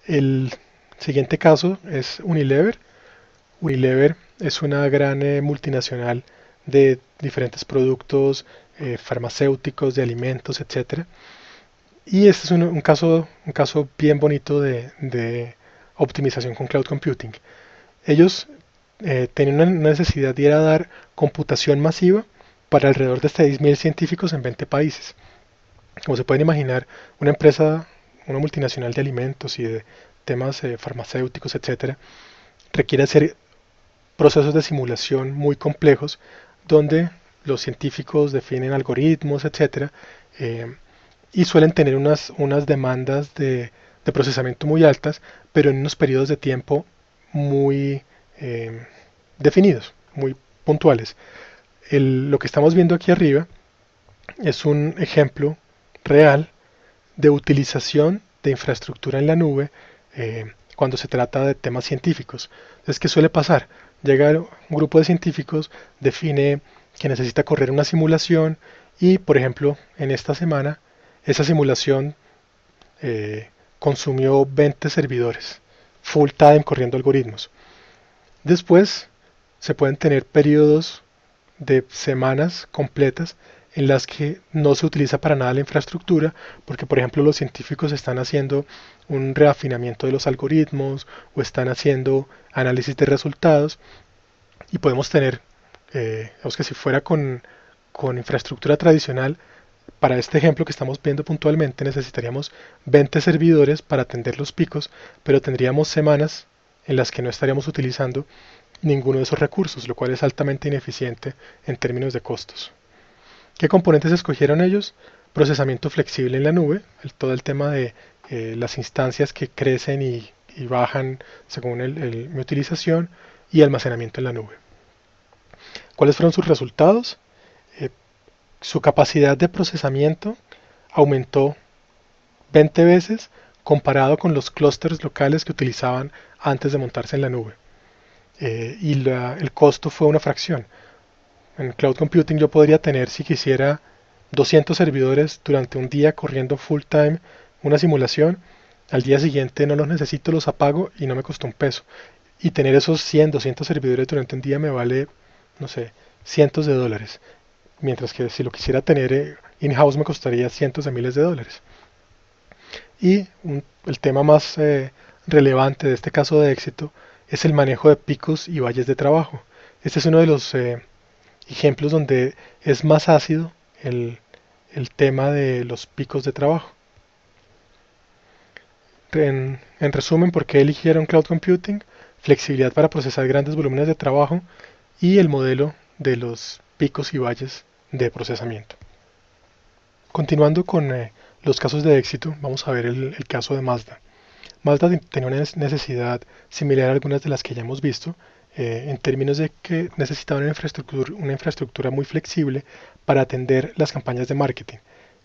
El siguiente caso es Unilever. Unilever es una gran multinacional de diferentes productos farmacéuticos, de alimentos, etcétera. Y este es un caso bien bonito de optimización con cloud computing. Ellos tenían una necesidad de ir a dar computación masiva para alrededor de 6.000 científicos en 20 países. Como se pueden imaginar, una empresa, una multinacional de alimentos y de temas farmacéuticos, etcétera, requiere hacer procesos de simulación muy complejos donde los científicos definen algoritmos, etcétera, eh, y suelen tener unas demandas de procesamiento muy altas, pero en unos periodos de tiempo muy eh, definidos, muy puntuales. Lo que estamos viendo aquí arriba es un ejemplo real de utilización de infraestructura en la nube cuando se trata de temas científicos. Entonces, ¿qué suele pasar? Llega un grupo de científicos, define que necesita correr una simulación y, por ejemplo, en esta semana, esa simulación consumió 20 servidores, full time corriendo algoritmos. Después, se pueden tener periodos de semanas completas en las que no se utiliza para nada la infraestructura, porque por ejemplo los científicos están haciendo un reafinamiento de los algoritmos o están haciendo análisis de resultados y podemos tener, digamos que si fuera con infraestructura tradicional, para este ejemplo que estamos viendo puntualmente necesitaríamos 20 servidores para atender los picos, pero tendríamos semanas en las que no estaríamos utilizando ninguno de esos recursos, lo cual es altamente ineficiente en términos de costos. ¿Qué componentes escogieron ellos? Procesamiento flexible en la nube, todo el tema de las instancias que crecen y bajan según mi utilización, y almacenamiento en la nube. ¿Cuáles fueron sus resultados? Eh, Su capacidad de procesamiento aumentó 20 veces comparado con los clústeres locales que utilizaban antes de montarse en la nube. El costo fue una fracción. En cloud computing yo podría tener, si quisiera, 200 servidores durante un día corriendo full time una simulación. Al día siguiente no los necesito, los apago y no me costó un peso. Y tener esos 100, 200 servidores durante un día me vale, no sé, cientos de dólares. Mientras que si lo quisiera tener in-house me costaría cientos de miles de dólares. Y el tema más relevante de este caso de éxito es el manejo de picos y valles de trabajo. Este es uno de los ejemplos donde es más ácido el tema de los picos de trabajo. En resumen, ¿por qué eligieron cloud computing? Flexibilidad para procesar grandes volúmenes de trabajo y el modelo de los picos y valles de procesamiento. Continuando con los casos de éxito, vamos a ver el caso de Mazda. Mazda tenía una necesidad similar a algunas de las que ya hemos visto, en términos de que necesitaba una infraestructura muy flexible para atender las campañas de marketing.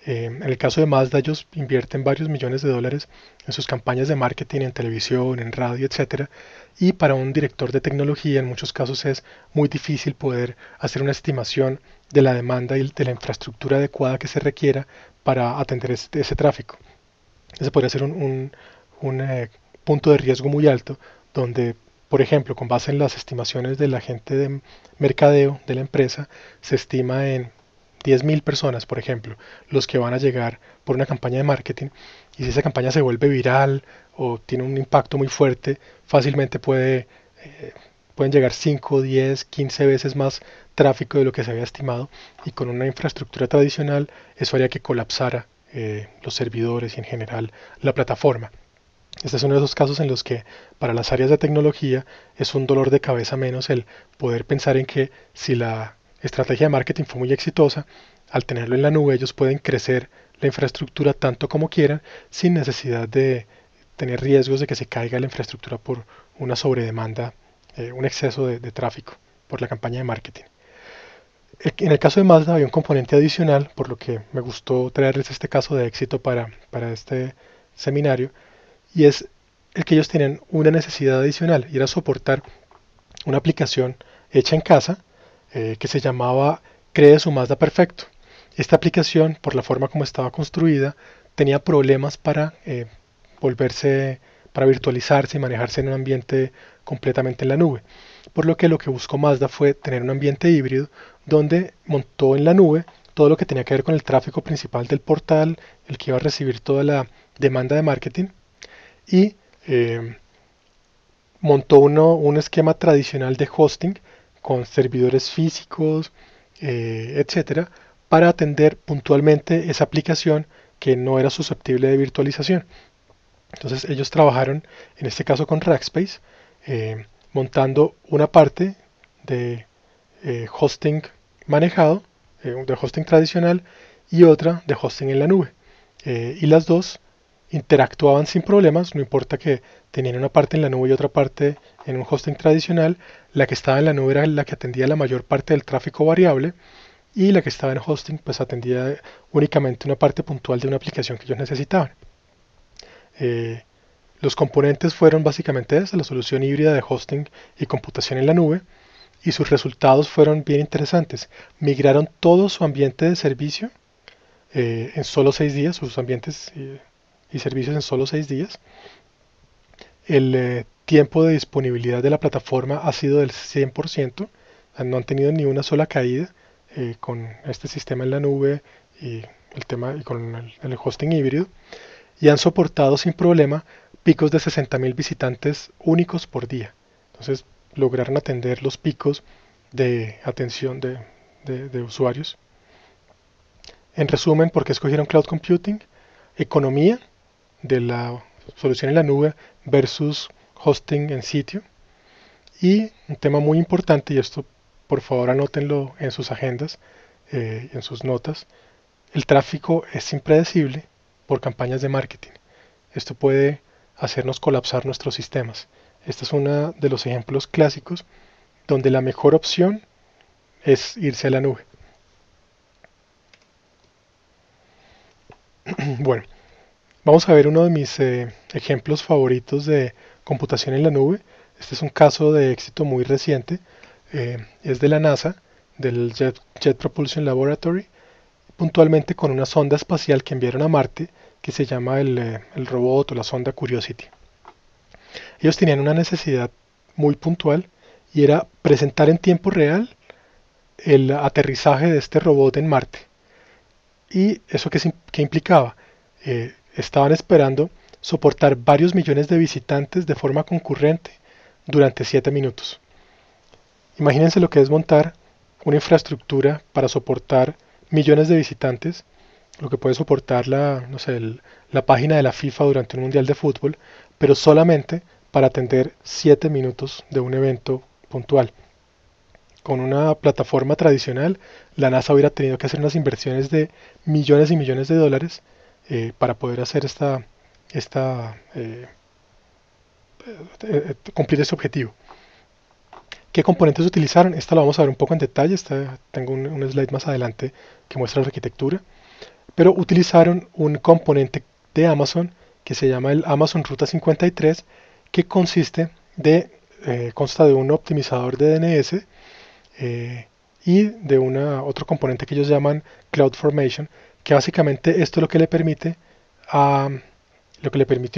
En el caso de Mazda, ellos invierten varios millones de dólares en sus campañas de marketing en televisión, en radio, etcétera. Y para un director de tecnología, en muchos casos es muy difícil poder hacer una estimación de la demanda y de la infraestructura adecuada que se requiera para atender ese tráfico. Ese podría ser un punto de riesgo muy alto, donde, por ejemplo, con base en las estimaciones de la gente de mercadeo de la empresa, se estima en 10.000 personas, por ejemplo, los que van a llegar por una campaña de marketing, y si esa campaña se vuelve viral o tiene un impacto muy fuerte, fácilmente pueden llegar 5, 10, 15 veces más tráfico de lo que se había estimado, y con una infraestructura tradicional eso haría que colapsara los servidores y en general la plataforma. Este es uno de esos casos en los que para las áreas de tecnología es un dolor de cabeza menos el poder pensar en que si la estrategia de marketing fue muy exitosa, al tenerlo en la nube ellos pueden crecer la infraestructura tanto como quieran sin necesidad de tener riesgos de que se caiga la infraestructura por una sobredemanda, un exceso de tráfico por la campaña de marketing. En el caso de Mazda había un componente adicional, por lo que me gustó traerles este caso de éxito para este seminario, y es el que ellos tenían una necesidad adicional, y era soportar una aplicación hecha en casa que se llamaba Cree su Mazda Perfecto. Esta aplicación, por la forma como estaba construida, tenía problemas para volverse para virtualizarse y manejarse en un ambiente completamente en la nube. Por lo que buscó Mazda fue tener un ambiente híbrido donde montó en la nube todo lo que tenía que ver con el tráfico principal del portal, el que iba a recibir toda la demanda de marketing, y montó un esquema tradicional de hosting con servidores físicos, etcétera, para atender puntualmente esa aplicación que no era susceptible de virtualización. Entonces ellos trabajaron en este caso con Rackspace, montando una parte de hosting manejado, de hosting tradicional, y otra de hosting en la nube. Y las dos interactuaban sin problemas, no importa que tenían una parte en la nube y otra parte en un hosting tradicional. La que estaba en la nube era la que atendía la mayor parte del tráfico variable, y la que estaba en hosting pues atendía únicamente una parte puntual de una aplicación que ellos necesitaban. Los componentes fueron básicamente esa, la solución híbrida de hosting y computación en la nube, y sus resultados fueron bien interesantes. Migraron todo su ambiente de servicio en solo 6 días, sus ambientes y servicios en solo 6 días. El tiempo de disponibilidad de la plataforma ha sido del 100%, no han tenido ni una sola caída con este sistema en la nube y con el hosting híbrido, y han soportado sin problema picos de 60.000 visitantes únicos por día. Entonces lograron atender los picos de atención de usuarios. En resumen, ¿por qué escogieron Cloud Computing? Economía de la solución en la nube versus hosting en sitio. Y un tema muy importante, y esto por favor anótenlo en sus agendas, en sus notas: el tráfico es impredecible por campañas de marketing. Esto puede hacernos colapsar nuestros sistemas. Este es uno de los ejemplos clásicos donde la mejor opción es irse a la nube. Bueno, vamos a ver uno de mis ejemplos favoritos de computación en la nube. Este es un caso de éxito muy reciente. Es de la NASA, del Jet Propulsion Laboratory, puntualmente con una sonda espacial que enviaron a Marte, que se llama el robot o la sonda Curiosity. Ellos tenían una necesidad muy puntual, y era presentar en tiempo real el aterrizaje de este robot en Marte. ¿Y eso qué implicaba? Estaban esperando soportar varios millones de visitantes de forma concurrente durante 7 minutos. Imagínense lo que es montar una infraestructura para soportar millones de visitantes, lo que puede soportar la página de la FIFA durante un mundial de fútbol, pero solamente para atender 7 minutos de un evento puntual. Con una plataforma tradicional, la NASA hubiera tenido que hacer unas inversiones de millones y millones de dólares para poder hacer cumplir ese objetivo. ¿Qué componentes utilizaron? Esta la vamos a ver un poco en detalle. Tengo un slide más adelante que muestra la arquitectura. Pero utilizaron un componente de Amazon que se llama el Amazon Ruta 53, que consta de un optimizador de DNS y de otro componente que ellos llaman CloudFormation, que básicamente esto lo que le permitió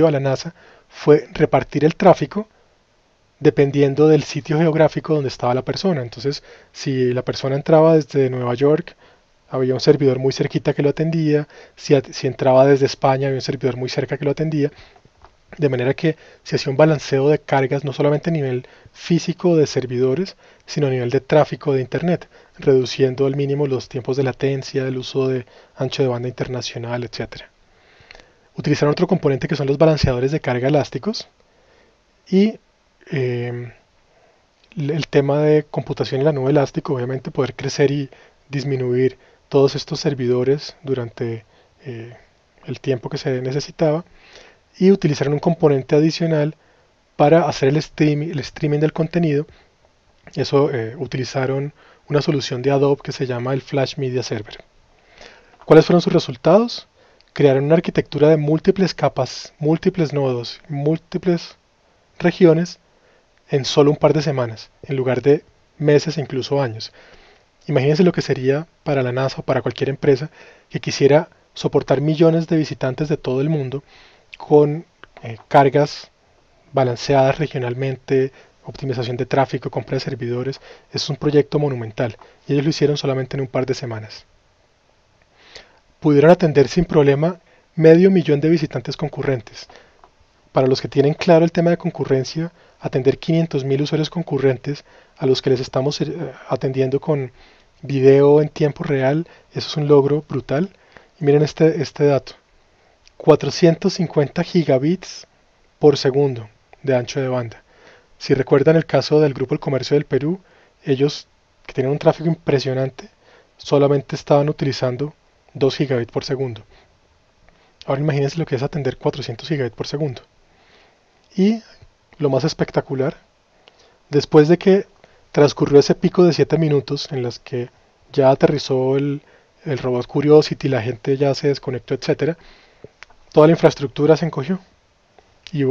a la NASA fue repartir el tráfico dependiendo del sitio geográfico donde estaba la persona. Entonces, si la persona entraba desde Nueva York, había un servidor muy cerquita que lo atendía. Si entraba desde España, había un servidor muy cerca que lo atendía. De manera que se hacía un balanceo de cargas no solamente a nivel físico de servidores, sino a nivel de tráfico de Internet, reduciendo al mínimo los tiempos de latencia, el uso de ancho de banda internacional, etc. Utilizaron otro componente que son los balanceadores de carga elásticos, y el tema de computación en la nube elástico, obviamente poder crecer y disminuir todos estos servidores durante el tiempo que se necesitaba, y utilizaron un componente adicional para hacer el streaming del contenido. Eso utilizaron una solución de Adobe que se llama el Flash Media Server. ¿Cuáles fueron sus resultados? Crearon una arquitectura de múltiples capas, múltiples nodos, múltiples regiones en solo un par de semanas, en lugar de meses e incluso años. Imagínense lo que sería para la NASA o para cualquier empresa que quisiera soportar millones de visitantes de todo el mundo con cargas balanceadas regionalmente, optimización de tráfico, compra de servidores. Es un proyecto monumental y ellos lo hicieron solamente en un par de semanas. Pudieron atender sin problema 500.000 de visitantes concurrentes. Para los que tienen claro el tema de concurrencia, atender 500.000 usuarios concurrentes a los que les estamos atendiendo con video en tiempo real, eso es un logro brutal. Y miren este dato, 450 gigabits por segundo de ancho de banda. Si recuerdan el caso del Grupo El Comercio del Perú, ellos, que tienen un tráfico impresionante, solamente estaban utilizando 2 gigabits por segundo. Ahora imagínense lo que es atender 400 gigabits por segundo. Y lo más espectacular, después de que transcurrió ese pico de 7 minutos en los que ya aterrizó el robot Curiosity, la gente ya se desconectó, etc., toda la infraestructura se encogió y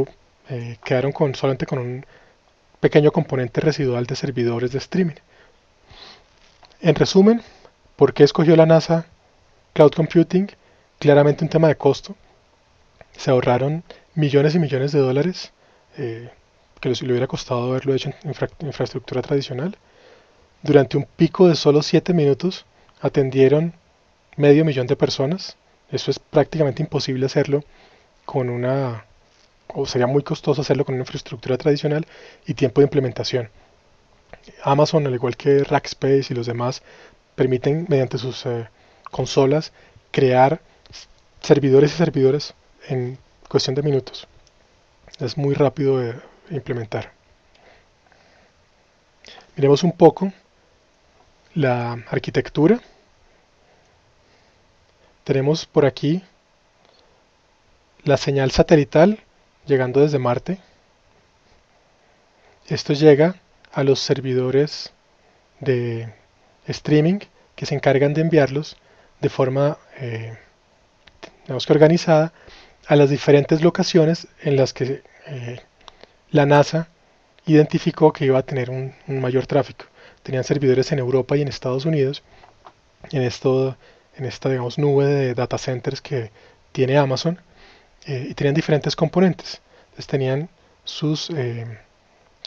quedaron solamente con un pequeño componente residual de servidores de streaming. En resumen, ¿por qué escogió la NASA Cloud Computing? Claramente un tema de costo. Se ahorraron millones y millones de dólares que le hubiera costado haberlo hecho en infraestructura tradicional. Durante un pico de solo 7 minutos atendieron 500.000 de personas. Eso es prácticamente imposible hacerlo o sería muy costoso hacerlo con una infraestructura tradicional y tiempo de implementación. Amazon, al igual que Rackspace y los demás, permiten mediante sus consolas crear servidores y servidores en cuestión de minutos. Es muy rápido de implementar. Miremos un poco la arquitectura. Tenemos por aquí la señal satelital llegando desde Marte. Esto llega a los servidores de streaming que se encargan de enviarlos de forma digamos que organizada a las diferentes locaciones en las que la NASA identificó que iba a tener un mayor tráfico. Tenían servidores en Europa y en Estados Unidos, en esta digamos, nube de data centers que tiene Amazon, y tenían diferentes componentes. Entonces tenían sus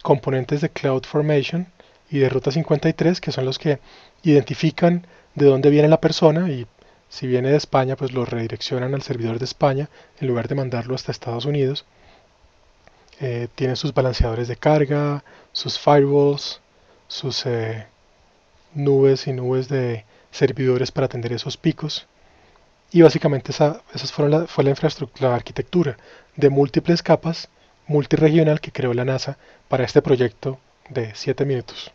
componentes de CloudFormation y de Ruta 53, que son los que identifican de dónde viene la persona, y si viene de España, pues lo redireccionan al servidor de España en lugar de mandarlo hasta Estados Unidos. Tienen sus balanceadores de carga, sus firewalls, sus nubes y nubes de servidores para atender esos picos. Y básicamente esa fue la infraestructura, la arquitectura de múltiples capas multiregional que creó la NASA para este proyecto de 7 minutos.